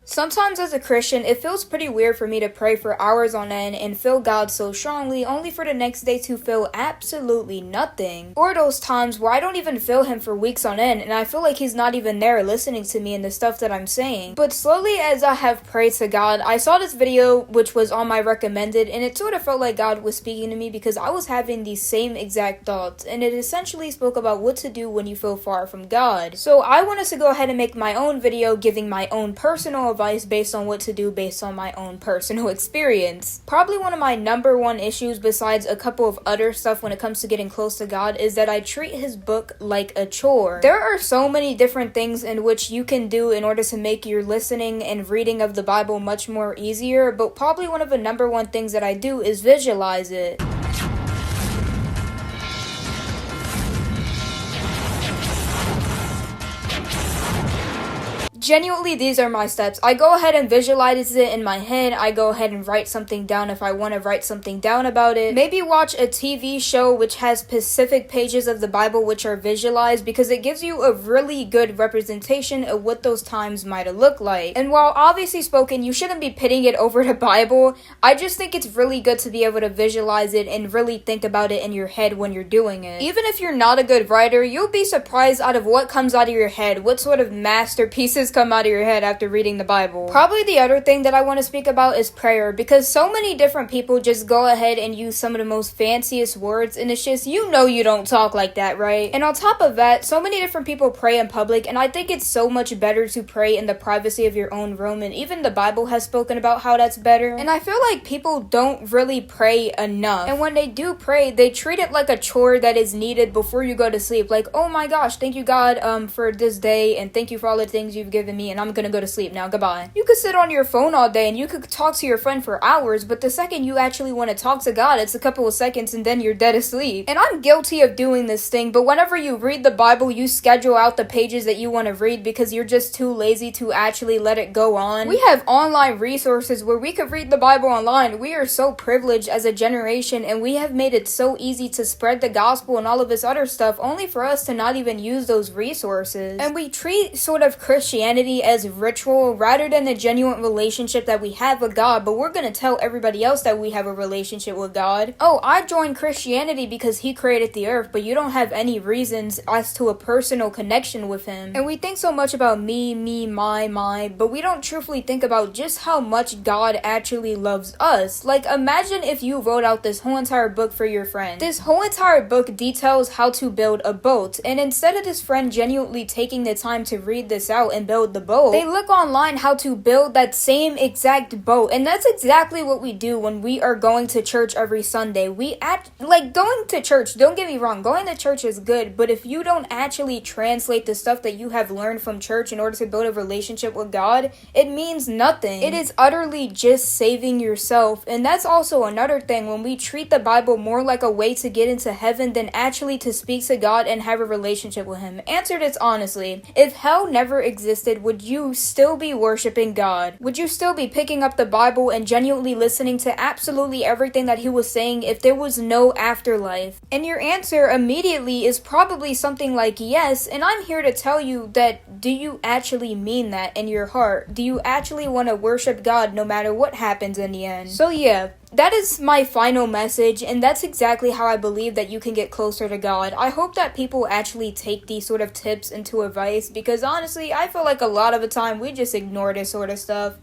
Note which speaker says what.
Speaker 1: Sometimes as a Christian, it feels pretty weird for me to pray for hours on end and feel God so strongly, only for the next day to feel absolutely nothing. Or those times where I don't even feel Him for weeks on end, and I feel like He's not even there listening to me and the stuff that I'm saying. But slowly as I have prayed to God, I saw this video which was on my recommended, and it sort of felt like God was speaking to me because I was having these same exact thoughts, and it essentially spoke about what to do when you feel far from God. So I wanted to go ahead and make my own video giving my own personal advice based on what to do based on my own personal experience. Probably one of my number one issues, besides a couple of other stuff when it comes to getting close to God, is that I treat His book like a chore. There are so many different things in which you can do in order to make your listening and reading of the Bible much more easier, but probably one of the number one things that I do is visualize it. Genuinely, these are my steps. I go ahead and visualize it in my head. I go ahead and write something down if I want to write something down about it. Maybe watch a TV show which has specific pages of the Bible which are visualized, because it gives you a really good representation of what those times might have looked like. And while obviously spoken, you shouldn't be pitting it over the Bible, I just think it's really good to be able to visualize it and really think about it in your head when you're doing it. Even if you're not a good writer, you'll be surprised out of what comes out of your head, what sort of masterpieces come out of your head after reading the Bible. Probably the other thing that I want to speak about is prayer, because so many different people just go ahead and use some of the most fanciest words, and it's just, you don't talk like that, right? And on top of that, so many different people pray in public, and I think it's so much better to pray in the privacy of your own room, and even the Bible has spoken about how that's better. And I feel like people don't really pray enough, and when they do pray, they treat it like a chore that is needed before you go to sleep. Like, oh my gosh, thank you God for this day, and thank you for all the things you've given me, and I'm gonna go to sleep now, goodbye. You could sit on your phone all day and you could talk to your friend for hours, but the second you actually want to talk to God, it's a couple of seconds and then you're dead asleep. And I'm guilty of doing this thing, but whenever you read the Bible, you schedule out the pages that you want to read because you're just too lazy to actually let it go on. We have online resources where we could read the Bible online. We are so privileged as a generation, and we have made it so easy to spread the gospel and all of this other stuff, only for us to not even use those resources. And we treat sort of Christianity as ritual rather than the genuine relationship that we have with God, but we're gonna tell everybody else that we have a relationship with God. Oh, I joined Christianity because He created the earth, but you don't have any reasons as to a personal connection with Him. And we think so much about me, my, but we don't truthfully think about just how much God actually loves us. Like, imagine if you wrote out this whole entire book for your friend. This whole entire book details how to build a boat, and instead of this friend genuinely taking the time to read this out and build the boat, they look online how to build that same exact boat. And that's exactly what we do when we are going to church every Sunday. We act like going to church, don't get me wrong, going to church is good, but if you don't actually translate the stuff that you have learned from church in order to build a relationship with God, it means nothing. It is utterly just saving yourself. And that's also another thing, when we treat the Bible more like a way to get into heaven than actually to speak to God and have a relationship with Him. Answer this honestly. If hell never existed, would you still be worshiping God? Would you still be picking up the Bible and genuinely listening to absolutely everything that He was saying if there was no afterlife? And your answer immediately is probably something like yes, and I'm here to tell you that, do you actually mean that in your heart? Do you actually want to worship God no matter what happens in the end? So yeah, that is my final message, and that's exactly how I believe that you can get closer to God. I hope that people actually take these sort of tips into advice, because honestly, I feel like a lot of the time we just ignore this sort of stuff.